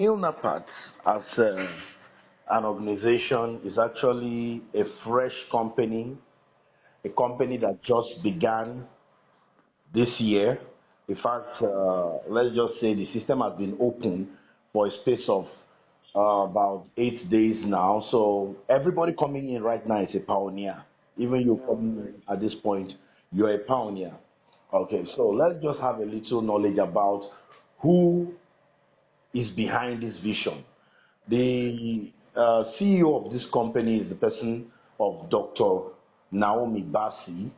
Milnapath as an organization is actually a fresh company, a company that just began this year. In fact, let's just say the system has been open for a space of about 8 days now. So everybody coming in right now is a pioneer. Even you coming in at this point, you're a pioneer. Okay, so let's just have a little knowledge about who is behind this vision. The CEO of this company is the person of Dr. Naomi Bassi,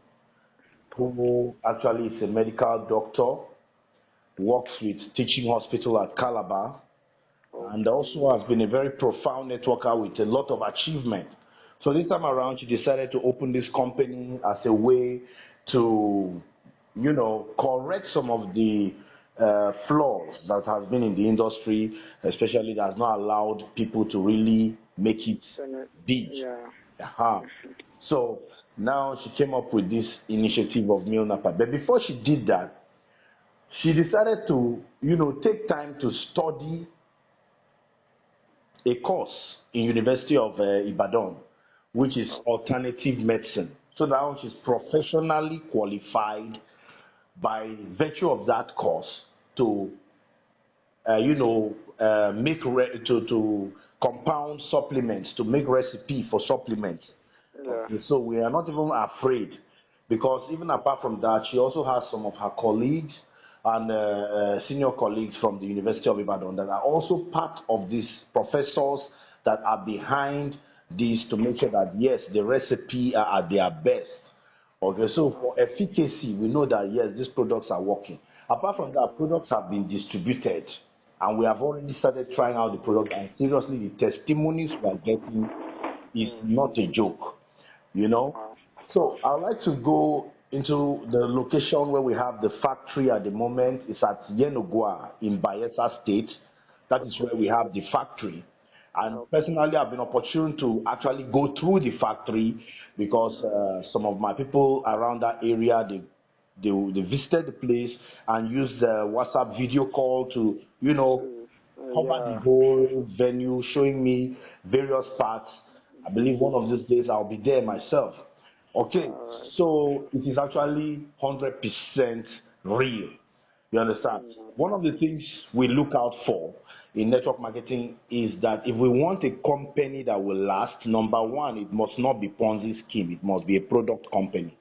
who actually is a medical doctor, works with teaching hospital at Calabar, and also has been a very profound networker with a lot of achievement. So this time around, she decided to open this company as a way to, correct some of the flaws that has been in the industry, especially that has not allowed people to really make it big. Yeah. So now she came up with this initiative of Milnapath. But before she did that, she decided to, take time to study a course in University of Ibadan, which is alternative medicine. So now she's professionally qualified by virtue of that course to, to compound supplements, to make recipe for supplements. Yeah. So we are not even afraid, because even apart from that, she also has some of her colleagues and senior colleagues from the University of Ibadan that are also part of these professors that are behind this, to make sure that yes, the recipe are at their best. Okay, so for efficacy, we know that yes, these products are working. Apart from that, products have been distributed, and we have already started trying out the product, and seriously, the testimonies we are getting is not a joke, So I'd like to go into the location where we have the factory at the moment. It's at Yenogua in Bayelsa State. That is where we have the factory. And personally, I've been opportune to actually go through the factory, because some of my people around that area, they visited the place and used the WhatsApp video call to, cover the whole venue, showing me various parts. I believe one of these days I'll be there myself. Okay, so it is actually 100% real. You understand? One of the things we look out for in network marketing is that if we want a company that will last, number one, it must not be Ponzi scheme. It must be a product company.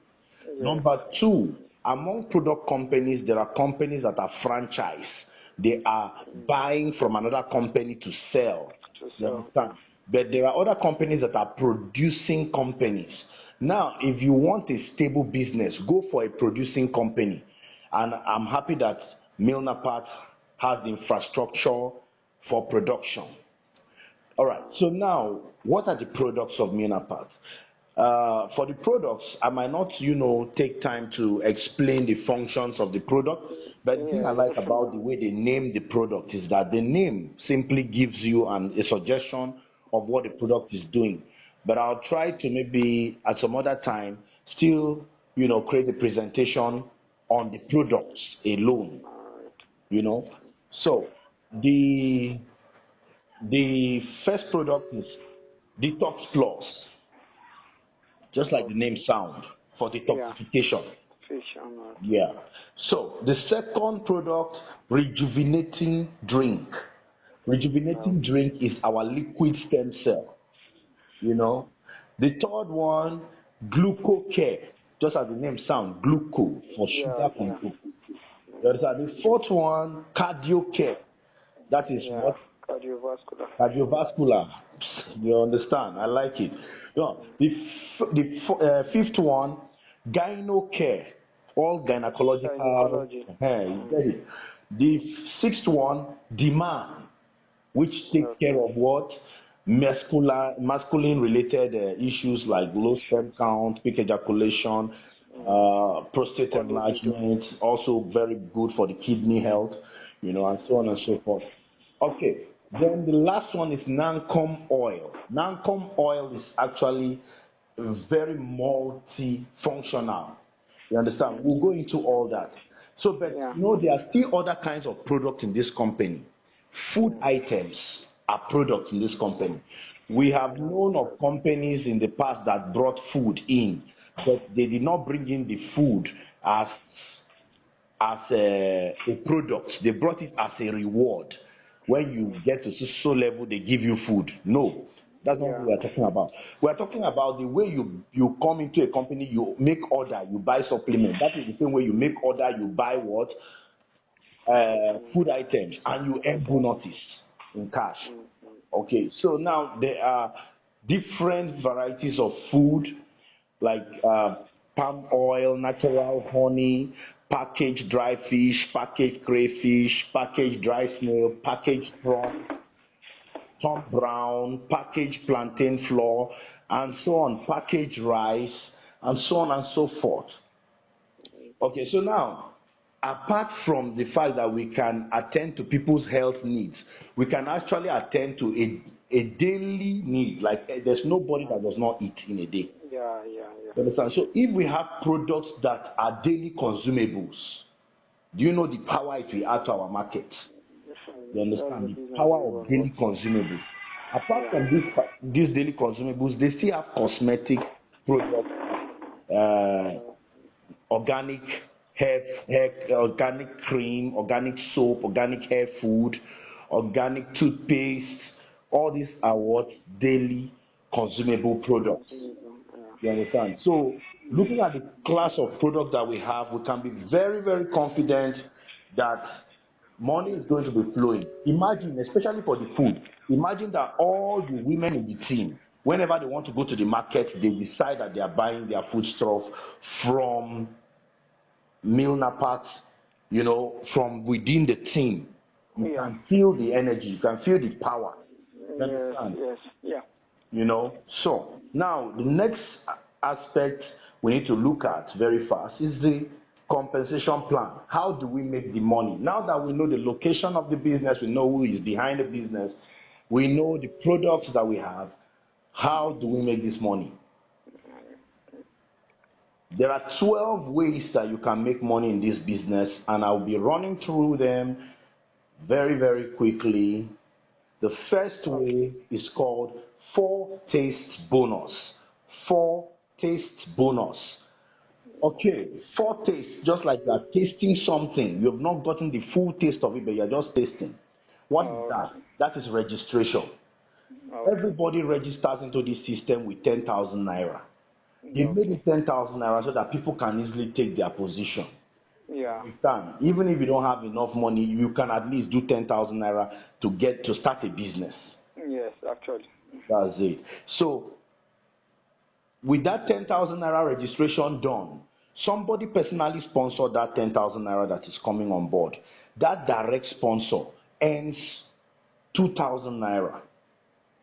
Yeah. Number two, among product companies, there are companies that are franchise. They are buying from another company to sell. You understand? But there are other companies that are producing companies. Now, if you want a stable business, go for a producing company. And I'm happy that Milnapath has the infrastructure for production. All right, so now, what are the products of Milnapath? For the products, I might not, take time to explain the functions of the product, but the thing I like about the way they name the product is that the name simply gives you a suggestion of what the product is doing. But I'll try to maybe at some other time still, create a presentation on the products alone, So the first product is Detox Plus, just like the name sound, for detoxification. Yeah. So the second product, Rejuvenating Drink. Rejuvenating Drink is our liquid stem cell. The third one, Glucocare, just as the name sounds, gluco for sugar control. The fourth one, Cardiocare, that is what? Cardiovascular. You understand? I like it. The fifth one, Gynecare, all gynecological. You get it. The sixth one, Demand, which takes care of what? Masculine related issues like low sperm count, quick ejaculation, prostate enlargement, also very good for the kidney health, and so on and so forth. Okay, then the last one is Nakom Oil. Nakom Oil is actually very multifunctional. You understand? We'll go into all that. So, but there are still other kinds of products in this company. Food items are products in this company. We have known of companies in the past that brought food in, but they did not bring in the food as a product. They brought it as a reward. When you get to so level, they give you food. No, that's not what we are talking about. We are talking about the way you come into a company, you make order, you buy supplement. That is the same way you make order, you buy what? Food items, and you earn bonuses in cash. Okay, so now there are different varieties of food like palm oil, natural honey, packaged dry fish, packaged crayfish, packaged dry snail, packaged prawn, Tom Brown, packaged plantain flour, and so on, packaged rice, and so on and so forth. Okay, so now, apart from the fact that we can attend to people's health needs, we can actually attend to a daily need. Like there's nobody that does not eat in a day. You understand? So if we have products that are daily consumables, do you know the power it will add to our market? You understand the power of daily consumables. Apart from these daily consumables, they still have cosmetic products, organic hair, organic cream, organic soap, organic hair food, organic toothpaste. All these are what daily consumable products. You understand? So looking at the class of products that we have, we can be very, very confident that money is going to be flowing. Imagine, especially for the food, imagine that all the women in the team, whenever they want to go to the market, they decide that they are buying their foodstuff from Milnapath, you know, from within the team. You can feel the energy, you can feel the power. You understand? You know, so now the next aspect we need to look at very fast is the compensation plan. How do we make the money? Now that we know the location of the business, we know who is behind the business, we know the products that we have, how do we make this money? There are 12 ways that you can make money in this business, and I'll be running through them very, very quickly. The first way is called 4 taste bonus. 4 taste bonus. Okay, 4 taste, just like you are tasting something. You have not gotten the full taste of it, but you are just tasting. What is that? That is registration. Everybody registers into this system with 10,000 naira. They made it 10,000 naira so that people can easily take their position. You can. Even if you don't have enough money, you can at least do 10,000 naira to start a business. Yes, actually. That's it. So, with that 10,000 naira registration done, somebody personally sponsored that 10,000 naira that is coming on board. That direct sponsor earns 2,000 naira.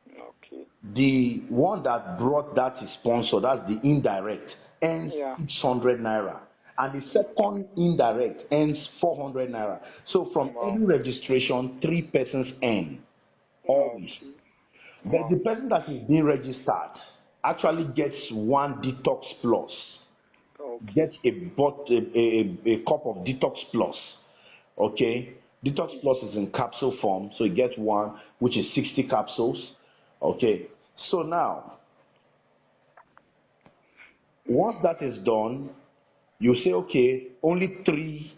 Okay. The one that brought that sponsor, that's the indirect, earns 600 naira. And the second indirect earns 400 naira. So from every registration, 3 persons earn. Always. But the person that is being registered actually gets 1 detox plus. Gets a cup of detox plus. Okay? Detox plus is in capsule form, so you get 1, which is 60 capsules. Okay? So now, once that is done, you say, okay, only 3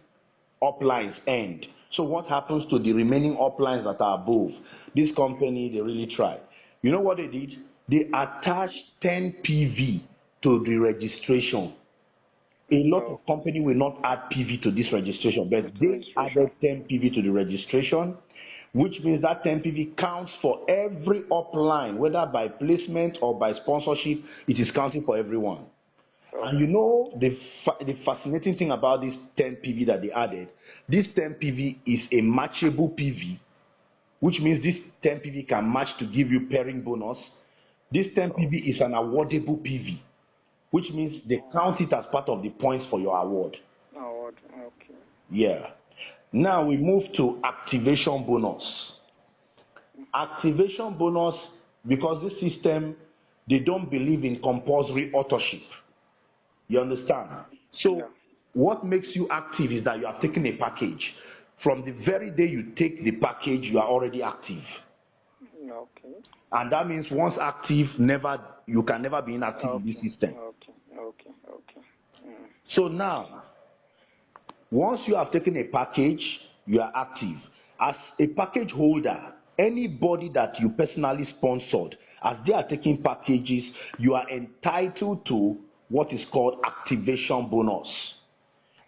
uplines end. So what happens to the remaining uplines that are above? This company, they really tried. You know what they did? They attached 10 PV to the registration. A lot of companies will not add PV to this registration, but they added 10 PV to the registration, which means that 10 PV counts for every upline, whether by placement or by sponsorship, it is counting for everyone. And you know the fascinating thing about this 10 PV that they added, this 10 PV is a matchable PV, which means this 10 PV can match to give you pairing bonus. This 10 PV is an awardable PV, which means they count it as part of the points for your award. Okay. Yeah. Now we move to activation bonus. Activation bonus, because this system, they don't believe in compulsory authorship. You understand? So what makes you active is that you have taken a package. from the very day you take the package, you are already active. Okay. And that means once active, you can never be inactive in this system. Okay. So now, once you have taken a package, you are active. As a package holder, anybody that you personally sponsored, as they are taking packages, you are entitled to what is called activation bonus.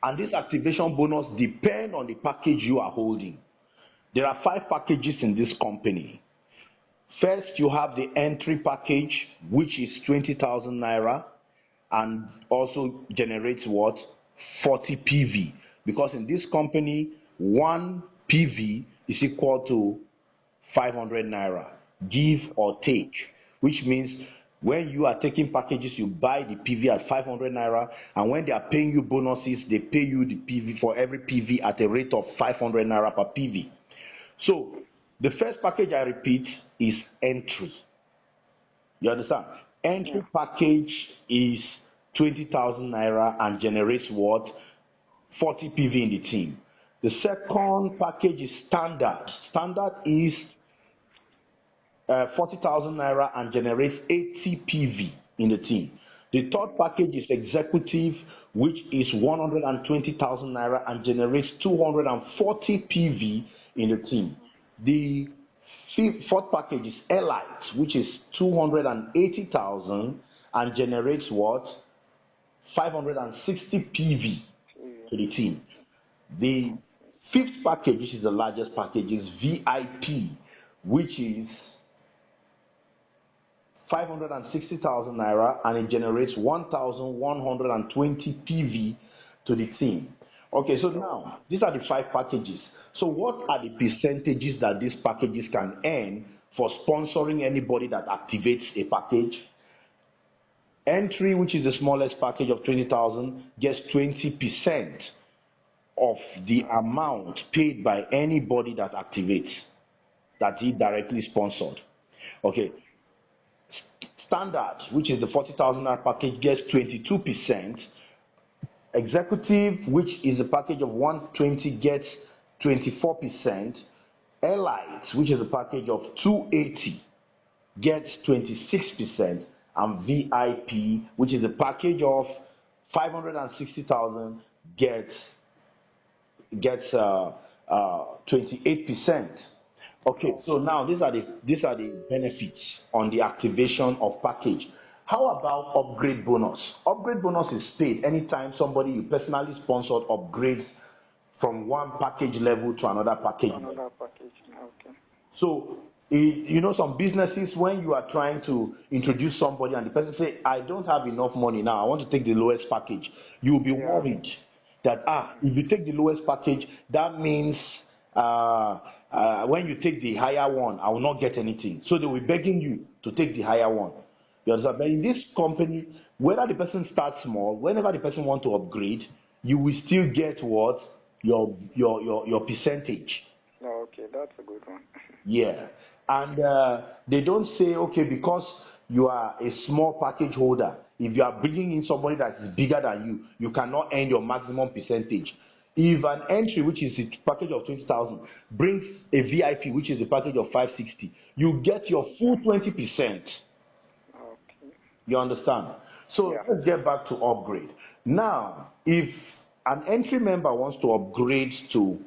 And this activation bonus depends on the package you are holding. There are 5 packages in this company. First, you have the entry package, which is 20,000 naira and also generates what? 40 PV. Because in this company, 1 PV is equal to 500 naira, give or take, which means when you are taking packages, you buy the PV at 500 naira, and when they are paying you bonuses, they pay you the PV for every PV at a rate of 500 naira per PV. So the first package, I repeat, is entry. You understand? Entry package is 20,000 naira and generates what? 40 PV in the team. The second package is standard. Standard is 40,000 naira and generates 80 PV in the team. The third package is executive, which is 120,000 naira and generates 240 PV in the team. The fourth package is elite, which is 280,000 and generates what? 560 PV to the team. The fifth package, which is the largest package, is VIP, which is 560,000 naira and it generates 1,120 PV to the team. Okay, so now these are the 5 packages. So what are the percentages that these packages can earn for sponsoring anybody that activates a package? Entry, which is the smallest package of 20,000, gets 20% of the amount paid by anybody that activates, that he directly sponsored. Okay. Standard, which is the 40,000 package, gets 22%. Executive, which is a package of 120, gets 24%. Elite, which is a package of 280, gets 26%. And VIP, which is a package of 560,000, gets 28%. Okay, so now these are the benefits on the activation of package. How about upgrade bonus? Upgrade bonus is paid anytime somebody you personally sponsored upgrades from one package level to another package level. Okay. So, some businesses, when you are trying to introduce somebody and the person say, I don't have enough money now, I want to take the lowest package, you will be worried that, if you take the lowest package, that means when you take the higher one, I will not get anything. So they will be begging you to take the higher one. You understand? But in this company, whether the person starts small, whenever the person wants to upgrade, you will still get what? Your percentage. Oh, okay, that's a good one. Yeah. And they don't say, okay, because you are a small package holder, if you are bringing in somebody that is bigger than you, you cannot earn your maximum percentage. If an entry, which is a package of 20,000, brings a VIP, which is a package of 560, you get your full 20%. Okay. You understand? So let's get back to upgrade. Now, if an entry member wants to upgrade to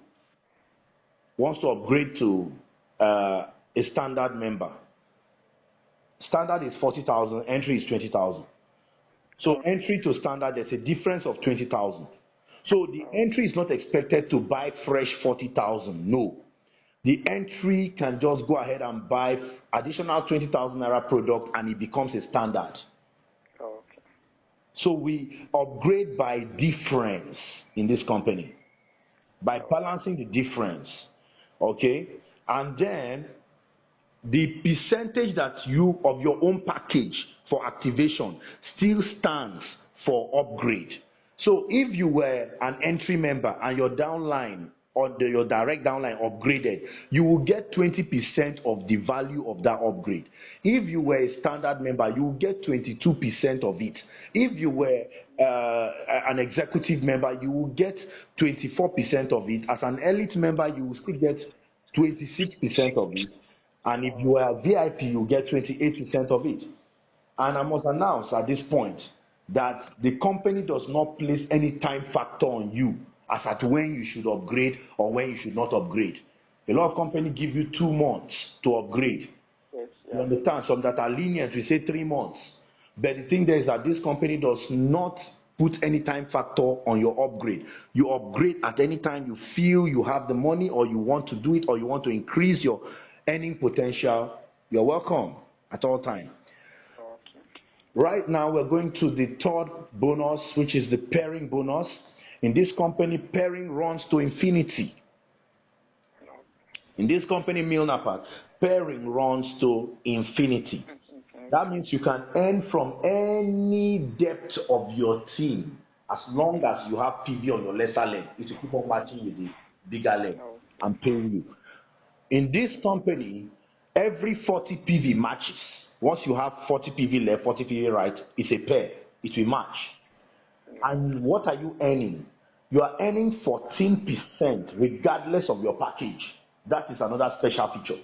a standard member, standard is 40,000, entry is 20,000. So entry to standard, there's a difference of 20,000. So the entry is not expected to buy fresh 40,000. No. The entry can just go ahead and buy additional 20,000 naira product and it becomes a standard. Okay. So we upgrade by difference in this company, by balancing the difference. Okay? And then the percentage that you of your own package for activation still stands for upgrade. So if you were an entry member and your downline or your direct downline upgraded, you will get 20% of the value of that upgrade. If you were a standard member, you will get 22% of it. If you were an executive member, you will get 24% of it. As an elite member, you will still get 26% of it. And if you are a VIP, you will get 28% of it. And I must announce at this point that the company does not place any time factor on you as at when you should upgrade or when you should not upgrade. A lot of companies give you 2 months to upgrade. Yes, You understand? Some that are lenient, we say 3 months. But the thing there is that this company does not put any time factor on your upgrade. You upgrade at any time you feel you have the money, or you want to do it, or you want to increase your earning potential. You're welcome at all times. Okay. Right now, we're going to the third bonus, which is the pairing bonus. In this company, pairing runs to infinity. In this company, Milnapath, pairing runs to infinity. That means you can earn from any depth of your team as long as you have PV on your lesser leg. It will keep on matching with the bigger leg and paying you. In this company, every 40 PV matches. Once you have 40 PV left, 40 PV right, it's a pair. It will match. And what are you earning? You are earning 14% regardless of your package. That is another special feature.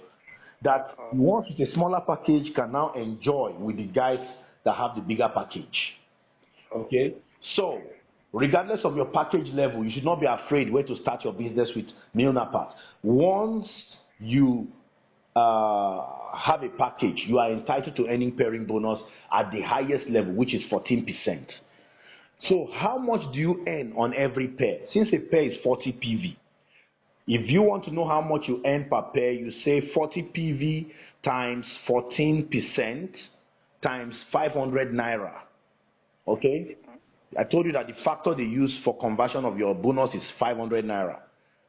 That once it's a smaller package, can now enjoy with the guys that have the bigger package. Okay? So, regardless of your package level, you should not be afraid where to start your business with Milnapath. Once you have a package, you are entitled to earning pairing bonus at the highest level, which is 14%. So how much do you earn on every pair? Since a pair is 40 PV, if you want to know how much you earn per pair, you say 40 PV times 14% times 500 naira. Okay? I told you that the factor they use for conversion of your bonus is 500 naira.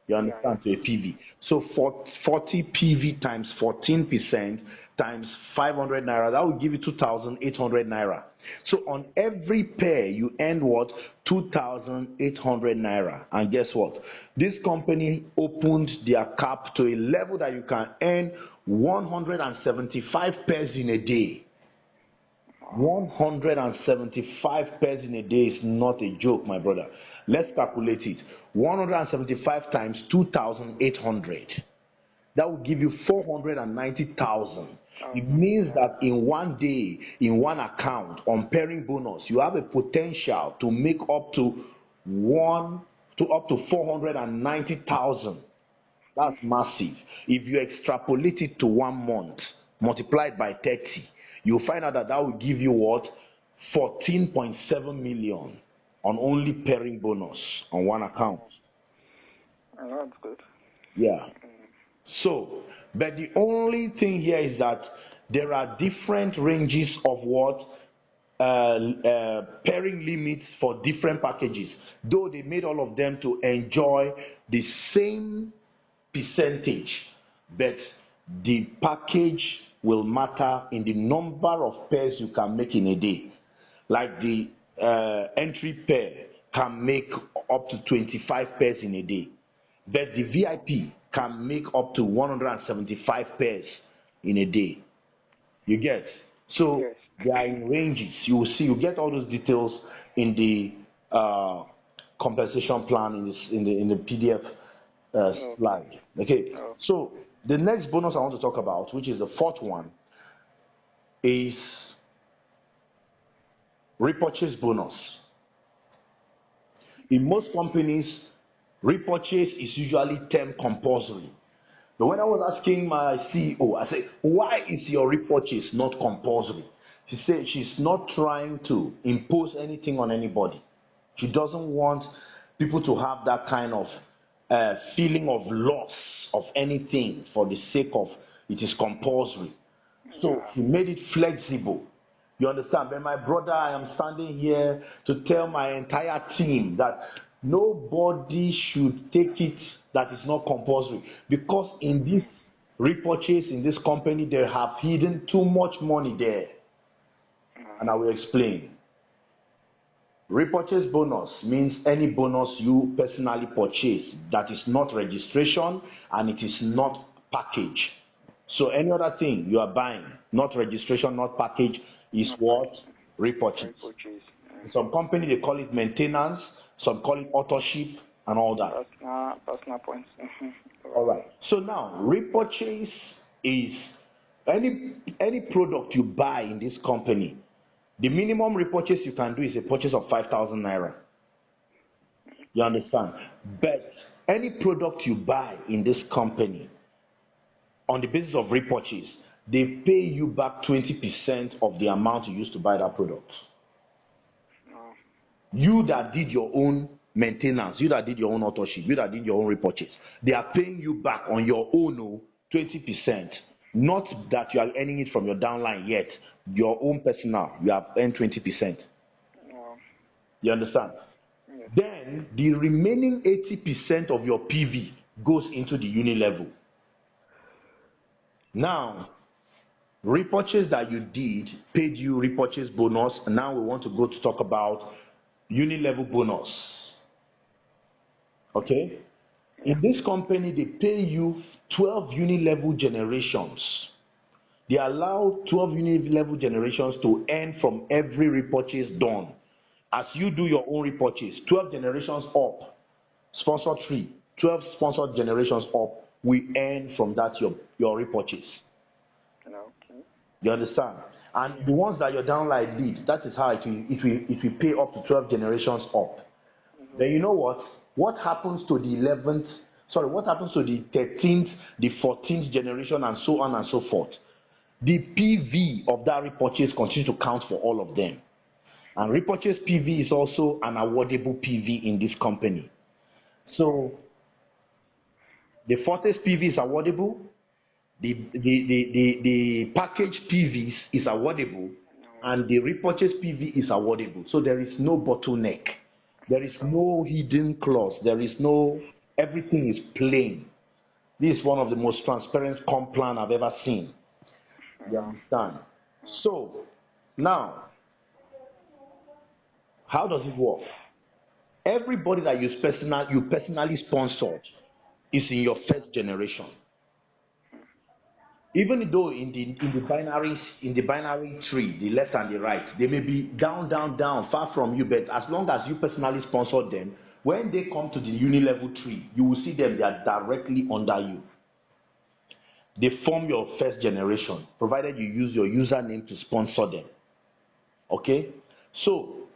You understand, to a PV. So 40 PV times 14% times 500 naira, that will give you 2,800 naira. So on every pair, you earn what? 2,800 naira. And guess what? This company opened their cap to a level that you can earn 175 pairs in a day. 175 pairs in a day is not a joke, my brother. Let's calculate it. 175 times 2,800. That will give you 490,000. It means that in one day, in one account, on pairing bonus, you have a potential to make up to 490,000. That's massive. If you extrapolate it to 1 month, multiplied by 30, you'll find out that that will give you what? 14.7 million on only pairing bonus on one account. That's good. Yeah. So, but the only thing here is that there are different ranges of what? Pairing limits for different packages. Though they made all of them to enjoy the same percentage, but the package will matter in the number of pairs you can make in a day. Like the entry pair can make up to 25 pairs in a day, but the VIP can make up to 175 pairs in a day. You get? So yes. They are in ranges. You will see. You get all those details in the compensation plan in the PDF slide. Okay. So the next bonus I want to talk about, which is the fourth one, is repurchase bonus. In most companies, repurchase is usually termed compulsory. But when I was asking my CEO, I said, why is your repurchase not compulsory? She said she's not trying to impose anything on anybody. She doesn't want people to have that kind of feeling of loss of anything for the sake of it is compulsory. So she made it flexible. You understand? But my brother, I am standing here to tell my entire team that nobody should take it that is not compulsory. Because in this repurchase, in this company, they have hidden too much money there. And I will explain. Repurchase bonus means any bonus you personally purchase that is not registration and it is not package. So any other thing you are buying, not registration, not package, is what? Repurchase. Some company they call it maintenance, some call it authorship and all that. Personal points. All right. So now repurchase is any product you buy in this company. The minimum repurchase you can do is a purchase of 5,000 naira. You understand? But any product you buy in this company, on the basis of repurchase, they pay you back 20% of the amount you used to buy that product. You that did your own maintenance, you that did your own authorship, you that did your own repurchase, they are paying you back on your own 20%. Not that you are earning it from your downline yet. Your own personal, you have earned 20%. You understand? Yes. Then the remaining 80% of your PV goes into the uni level. Now, repurchase that you did paid you repurchase bonus. And now we want to go to talk about uni level bonus. Okay? In this company, they pay you 12 uni level generations. They allow 12 uni level generations to earn from every repurchase done. As you do your own repurchase, 12 generations up, sponsor 3, 12 sponsored generations up, we earn from that your repurchase. Okay. You understand? And the ones that your downline did, that is how it will pay up to 12 generations up. Then you know what? What happens to the 11th, what happens to the 13th, the 14th generation, and so on and so forth? The PV of that repurchase continues to count for all of them. And repurchase PV is also an awardable PV in this company. So the fortress PV is awardable, the package PVs is awardable, and the repurchase PV is awardable. So there is no bottleneck. There is no hidden clause. There is no, everything is plain. This is one of the most transparent comp plan I've ever seen. You understand? So, now, how does it work? Everybody that you personally sponsored is in your first generation. Even though in the binary tree, the left and the right, they may be down, far from you, but as long as you personally sponsored them, when they come to the uni-level tree, you will see them, they are directly under you. They form your first generation, provided you use your username to sponsor them. Okay? So,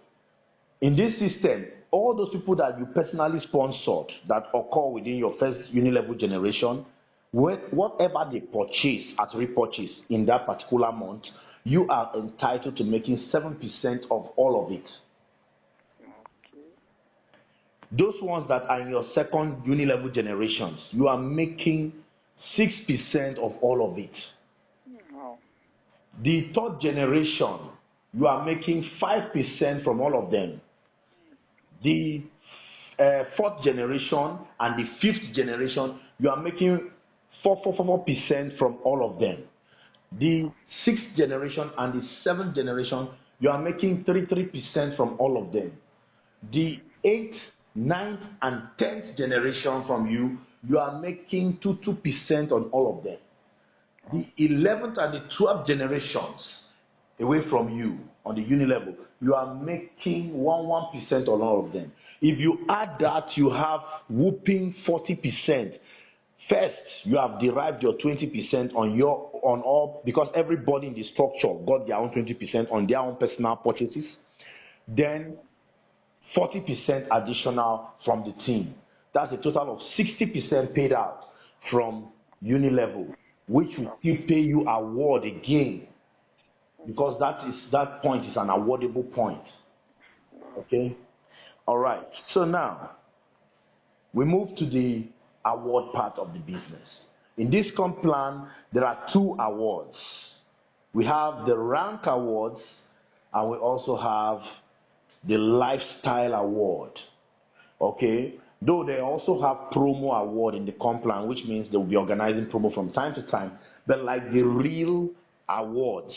in this system, all those people that you personally sponsored that occur within your first uni-level generation, whatever they purchase as repurchase in that particular month, you are entitled to making 7% of all of it. Those ones that are in your second uni-level generations, you are making 6% of all of it. The third generation, you are making 5% from all of them. The fourth generation and the fifth generation, you are making 4% from all of them. The sixth generation and the seventh generation, you are making 33% from all of them. The eighth, ninth, and 10th generation from you, you are making 2% on all of them. The 11th and the 12th generations away from you on the uni level, you are making 1% on all of them. If you add that, you have whooping 40%. First, you have derived your 20% on all, because everybody in the structure got their own 20% on their own personal purchases. Then 40% additional from the team. That's a total of 60% paid out from uni level, which will still pay you award again, because that point is an awardable point. Okay? All right. So now we move to the award part of the business. In this comp plan, there are 2 awards. We have the rank awards, and we also have the lifestyle award. Okay? Though they also have promo award in the comp plan, which means they will be organizing promo from time to time. But like the real awards,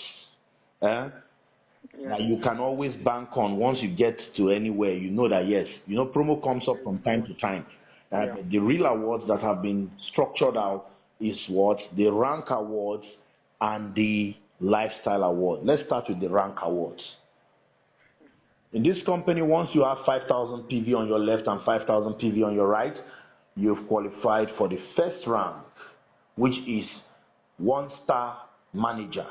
Yeah. that you can always bank on once you get to anywhere. You know that yes, promo comes up from time to time. Yeah. The real awards that have been structured out is what? The rank awards and the lifestyle award. Let's start with the rank awards. In this company, once you have 5,000 PV on your left and 5,000 PV on your right, you've qualified for the first rank, which is one-star manager.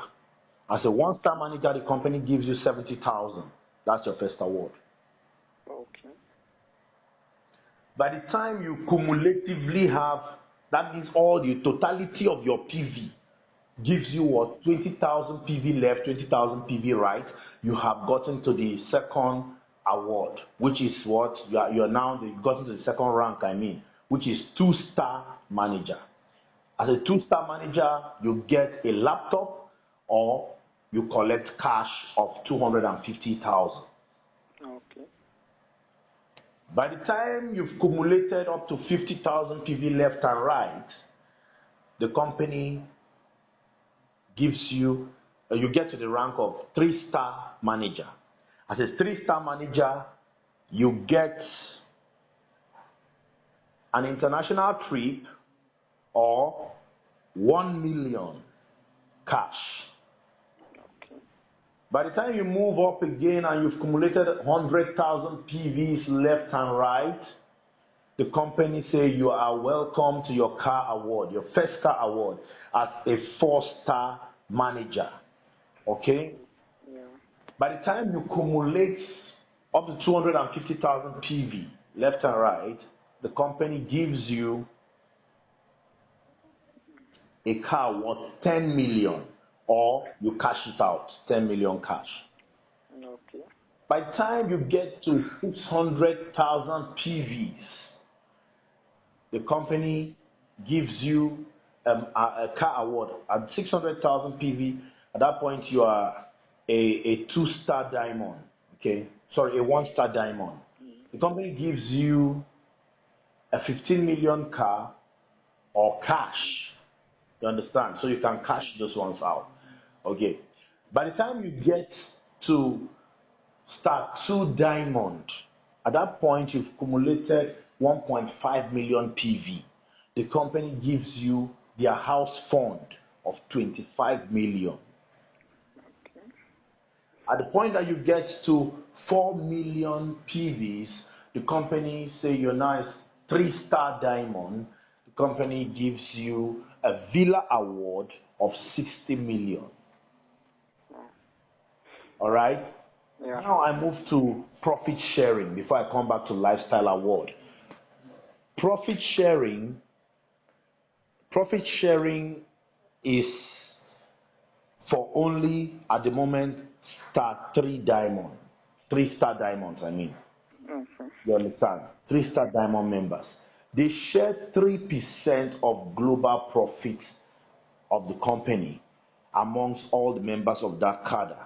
As a one-star manager, the company gives you 70,000. That's your first award. Okay. By the time you cumulatively have, that means all the totality of your PV gives you what? 20,000 PV left, 20,000 PV right. You have gotten to the second award, which is what? You're now gotten to the second rank, which is two-star manager. As a two-star manager, you get a laptop or you collect cash of 250,000. Okay. By the time you've cumulated up to 50,000 PV left and right, the company gives you, you get to the rank of three-star manager. As a three-star manager, you get an international trip or 1 million cash. Okay. By the time you move up again and you've accumulated 100,000 PVs left and right, the company say you are welcome to your car award, your first car award as a 4-star manager. Okay? Yeah. By the time you accumulate up to 250,000 PV left and right, the company gives you a car worth 10 million, or you cash it out, 10 million cash. Okay. By the time you get to 600,000 PVs, the company gives you a car award at 600,000 PV. At that point, you are a 2-star diamond. Okay, sorry, a 1-star diamond. The company gives you a 15 million car or cash. You understand? So you can cash those ones out. Okay. By the time you get to star 2 diamond, at that point you've accumulated 1.5 million PV. The company gives you their house fund of 25 million. Okay. At the point that you get to 4 million PVs, the company say you're now a 3-star diamond. The company gives you a villa award of 60 million. All right? Yeah. Now I move to profit sharing before I come back to lifestyle award. Profit sharing is for only, at the moment, star 3 diamond. 3-star diamonds, Okay. You understand? 3-star diamond members. They share 3% of global profits of the company amongst all the members of that cadre.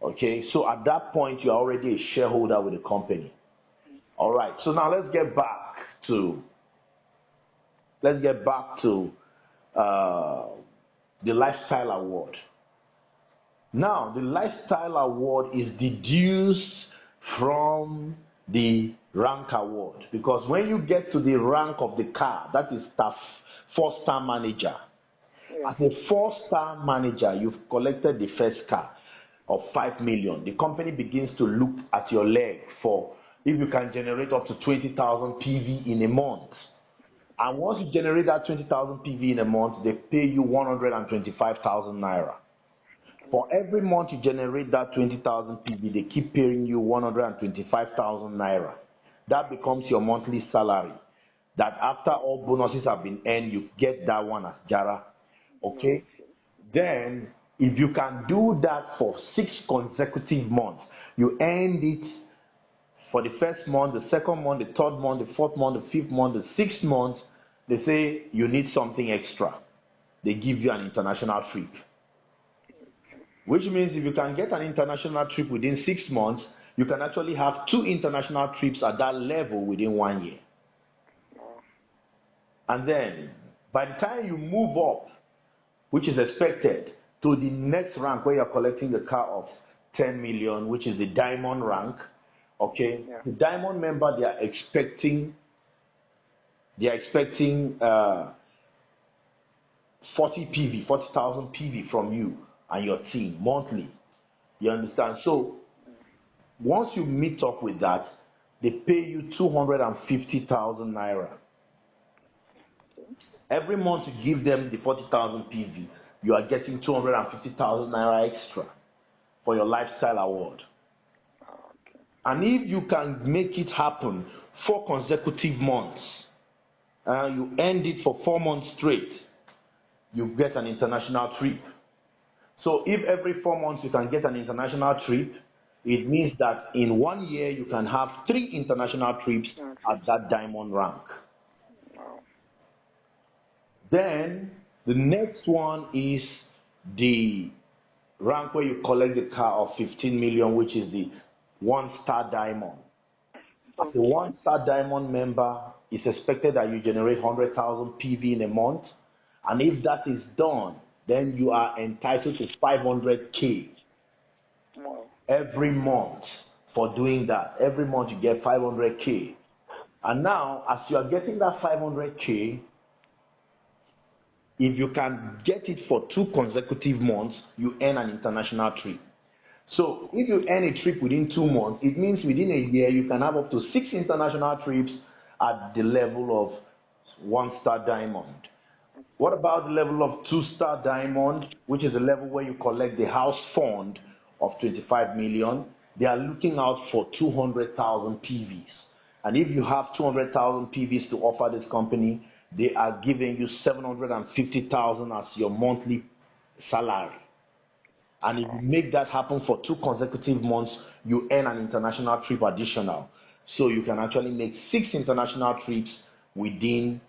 Okay, so at that point, you're already a shareholder with the company. All right, so now let's get back to the lifestyle award. Now, the lifestyle award is deduced from the rank award, because when you get to the rank of the car, that is staff 4-star manager. Yeah. As a 4-star manager, you've collected the first car of 5 million. The company begins to look at your leg for if you can generate up to 20,000 PV in a month. And once you generate that 20,000 PV in a month, they pay you 125,000 naira. For every month you generate that 20,000 PV, they keep paying you 125,000 naira. That becomes your monthly salary. That after all bonuses have been earned, you get that one as Jara. Okay? Then, if you can do that for 6 consecutive months, you earned it for the first month, the second month, the third month, the fourth month, the 5th month, the 6th month, they say you need something extra. They give you an international trip. Which means if you can get an international trip within 6 months, you can actually have 2 international trips at that level within 1 year. And then, by the time you move up, which is expected, to the next rank where you're collecting the car of 10 million, which is the diamond rank. Okay, Yeah. the diamond member, they are expecting 40,000 PV from you and your team monthly. You understand? So once you meet up with that, they pay you 250,000 naira. Every month you give them the 40,000 PV, you are getting 250,000 naira extra for your lifestyle award. Okay. And if you can make it happen 4 consecutive months, you end it for 4 months straight, you get an international trip. So if every 4 months you can get an international trip, it means that in 1 year you can have 3 international trips at that diamond rank. Wow. Then the next one is the rank where you collect the car of 15 million, which is the 1-star diamond. As a 1-star diamond member, it's expected that you generate 100,000 PV in a month. And if that is done, then you are entitled to 500K Wow. every month for doing that. Every month you get 500K. And now, as you are getting that 500K, if you can get it for 2 consecutive months, you earn an international trip. So if you earn a trip within 2 months, it means within a year you can have up to 6 international trips at the level of 1-star diamond. What about the level of 2-star diamond, which is the level where you collect the house fund of 25 million? They are looking out for 200,000 PVs. And if you have 200,000 PVs to offer this company, they are giving you 750,000 as your monthly salary. And if you make that happen for 2 consecutive months, you earn an international trip additional. So you can actually make 6 international trips within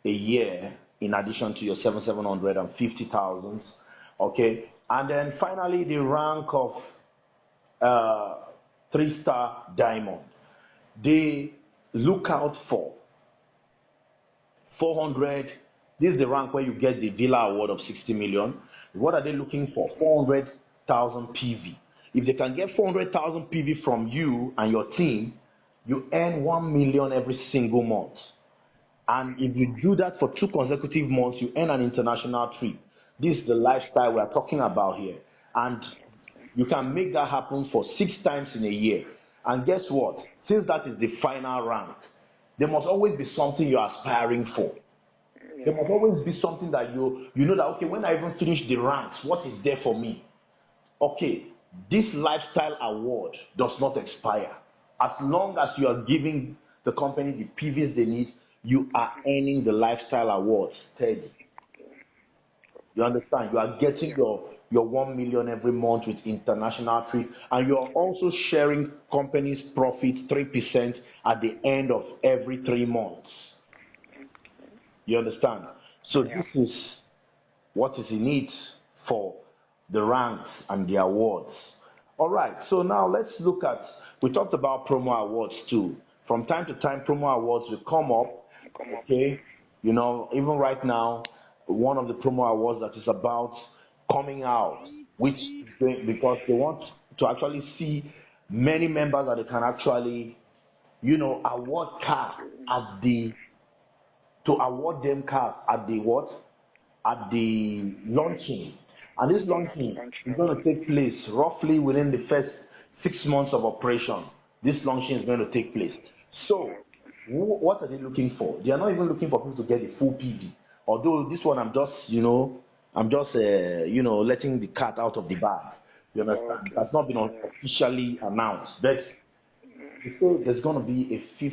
a year in addition to your 750,000. Okay? And then finally, the rank of 3-star diamond. They look out for 400. This is the rank where you get the Villa Award of 60 million. What are they looking for? 400,000 PV. If they can get 400,000 PV from you and your team, you earn 1 million every single month. And if you do that for 2 consecutive months, you earn an international trip. This is the lifestyle we are talking about here. And you can make that happen for 6 times in a year. And guess what? Since that is the final rank, there must always be something you're aspiring for. There must always be something that you know that, okay, when I even finish the ranks, what is there for me? Okay, this lifestyle award does not expire. As long as you are giving the company the PVs they need, you are earning the lifestyle award steady. You understand? You are getting your 1 million every month with international trips, and you are also sharing company's profit 3% at the end of every 3 months. You understand? So this is what is in it for the ranks and the awards. All right, so now let's look at, we talked about promo awards too. From time to time, promo awards will come up, okay? You know, even right now, one of the promo awards that is about coming out, which because they want to actually see many members that they can actually, you know, award cars at the, to award them cars at the what? At the launching. And this launching is going to take place roughly within the first 6 months of operation. This launching is going to take place. So, what are they looking for? They are not even looking for people to get the full PV. Although this one, I'm just letting the cat out of the bag. You understand? It has not been officially announced. But so there's going to be a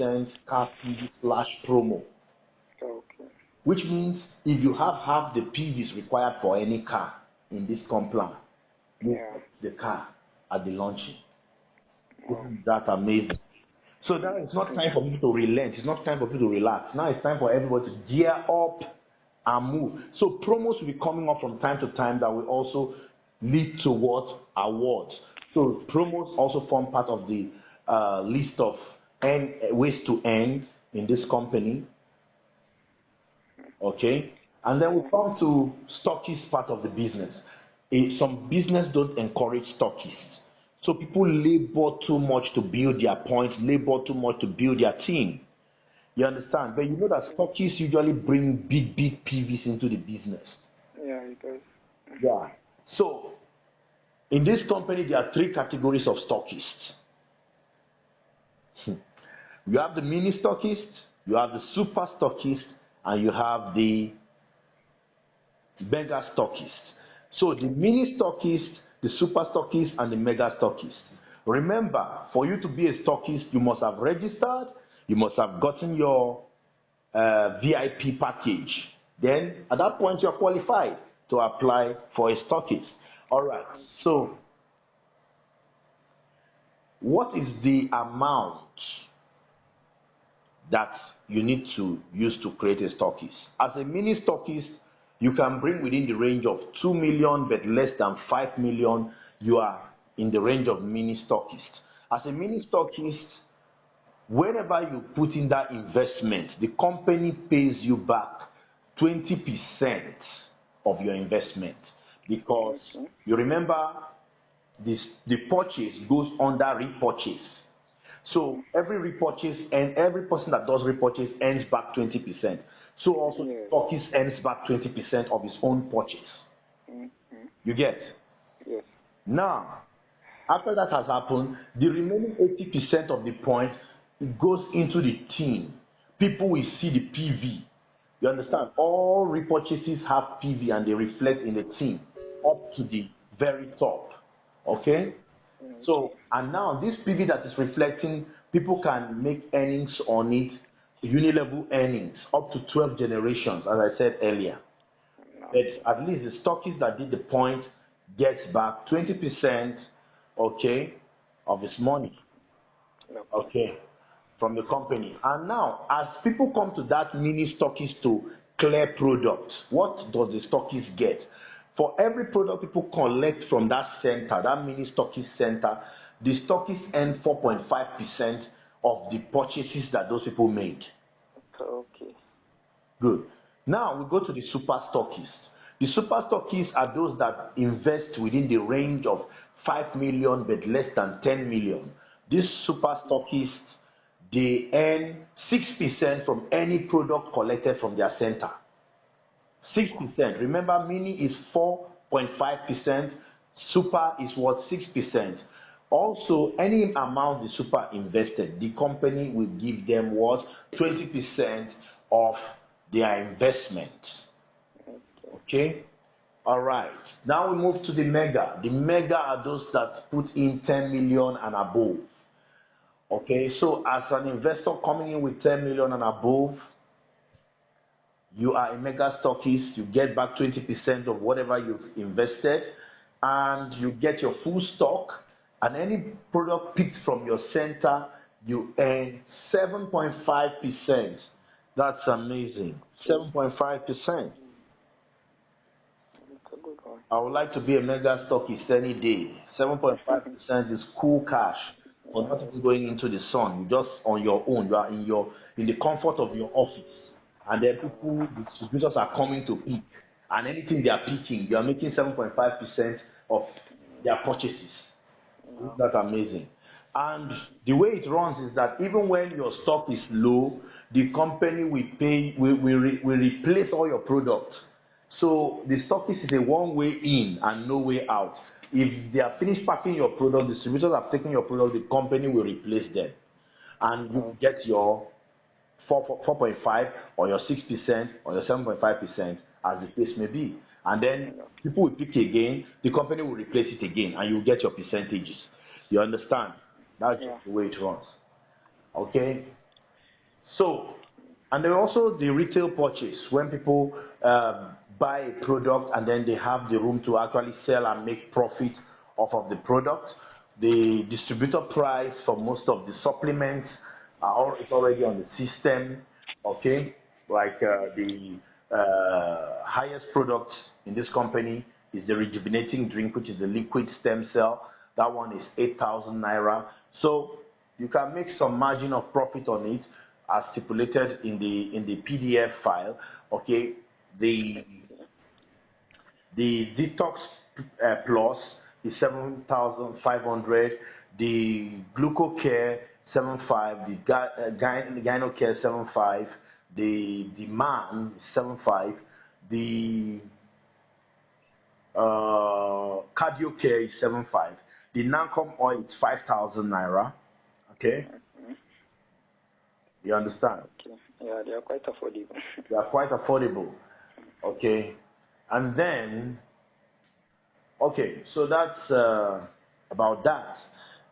50% car PV slash promo. Okay. Which means if you have half the PVs required for any car in this compound, you get the car at the launching. Isn't that amazing? So now it's not time for people to relent. It's not time for people to relax. Now it's time for everybody to gear up and move. So promos will be coming up from time to time that will also lead to what? Awards. So promos also form part of the list of ways to earn in this company. Okay? And then we come to stockist part of the business. some business don't encourage stockists. So people labor too much to build their points, labor too much to build their team. You understand? But you know that stockists usually bring big PVs into the business. Yeah, it does. Yeah. So in this company, there are three categories of stockists. You have the mini stockist, you have the super stockist, and you have the mega stockist. So the mini stockist, the super stockist, and the mega stockist. Remember, for you to be a stockist, you must have registered, you must have gotten your VIP package. Then at that point, you're qualified to apply for a stockist. All right. So what is the amount that you need to use to create a stockist? As a mini stockist, you can bring within the range of 2 million, but less than 5 million, you are in the range of mini stockist. As a mini stockist, whenever you put in that investment, the company pays you back 20% of your investment, because you remember the purchase goes under repurchase. So every repurchase and every person that does repurchase earns back 20%. So also the stockist earns back 20% of his own purchase. You get? Yes. Now, after that has happened, the remaining 80% of the points goes into the team. People will see the PV. You understand? All repurchases have PV and they reflect in the team up to the very top. Okay? So, and now this PV that is reflecting, people can make earnings on it, unilevel earnings, up to 12 generations, as I said earlier. But at least the stockist that did the point gets back 20%, okay, of his money, okay, from the company. And now, as people come to that mini stockist to clear products, what does the stockist get? For every product people collect from that center, that mini stockist center, the stockist earn 4.5% of the purchases that those people made. Okay. Good. Now we go to the super stockists. The super stockists are those that invest within the range of 5 million but less than 10 million. These super stockists, they earn 6% from any product collected from their center. 6%. Remember, mini is 4.5%, super is what? 6%. Also, any amount the super invested, the company will give them what? 20% of their investment. Okay? All right. Now we move to the mega. The mega are those that put in 10 million and above. Okay, so as an investor coming in with 10 million and above, you are a mega stockist, you get back 20% of whatever you've invested, and you get your full stock, and any product picked from your center, you earn 7.5%. That's amazing. 7.5%. I would like to be a mega stockist any day. 7.5% is cool cash. For not even going into the sun, you just on your own. You are in the comfort of your office. And then people, the distributors are coming to pick. And anything they are picking, you are making 7.5% of their purchases. Isn't that amazing? And the way it runs is that even when your stock is low, the company will replace all your products. So the stockist is a one-way in and no way out. If they are finished packing your product, distributors have taken your product, the company will replace them. And you get your 4.5 or your 6% or your 7.5% as the case may be. And then people will pick again, the company will replace it again, and you get your percentages. You understand? That's just the way it runs. Okay? So, and then also the retail purchase, when people buy a product and then they have the room to actually sell and make profit off of the product. The distributor price for most of the supplements is already on the system, okay? Like the highest product in this company is the Rejuvenating Drink, which is the liquid stem cell. That one is 8,000 naira. So you can make some margin of profit on it as stipulated in the PDF file, okay? The detox Plus is 7,500. The Glucocare 7.5. The Gynecare 7.5. The Man 7.5. The Cardiocare is 7.5. The Nakom Oil is 5,000 naira. Okay, you understand? Okay. Yeah, they are quite affordable. They are quite affordable. Okay, and then so that's about that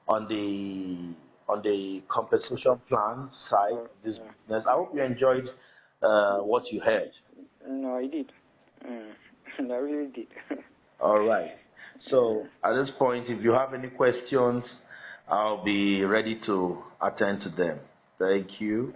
on the compensation plan side of this business. I hope you enjoyed what you heard. No, I did. I really did. All right. So at this point, if you have any questions, I'll be ready to attend to them. Thank you.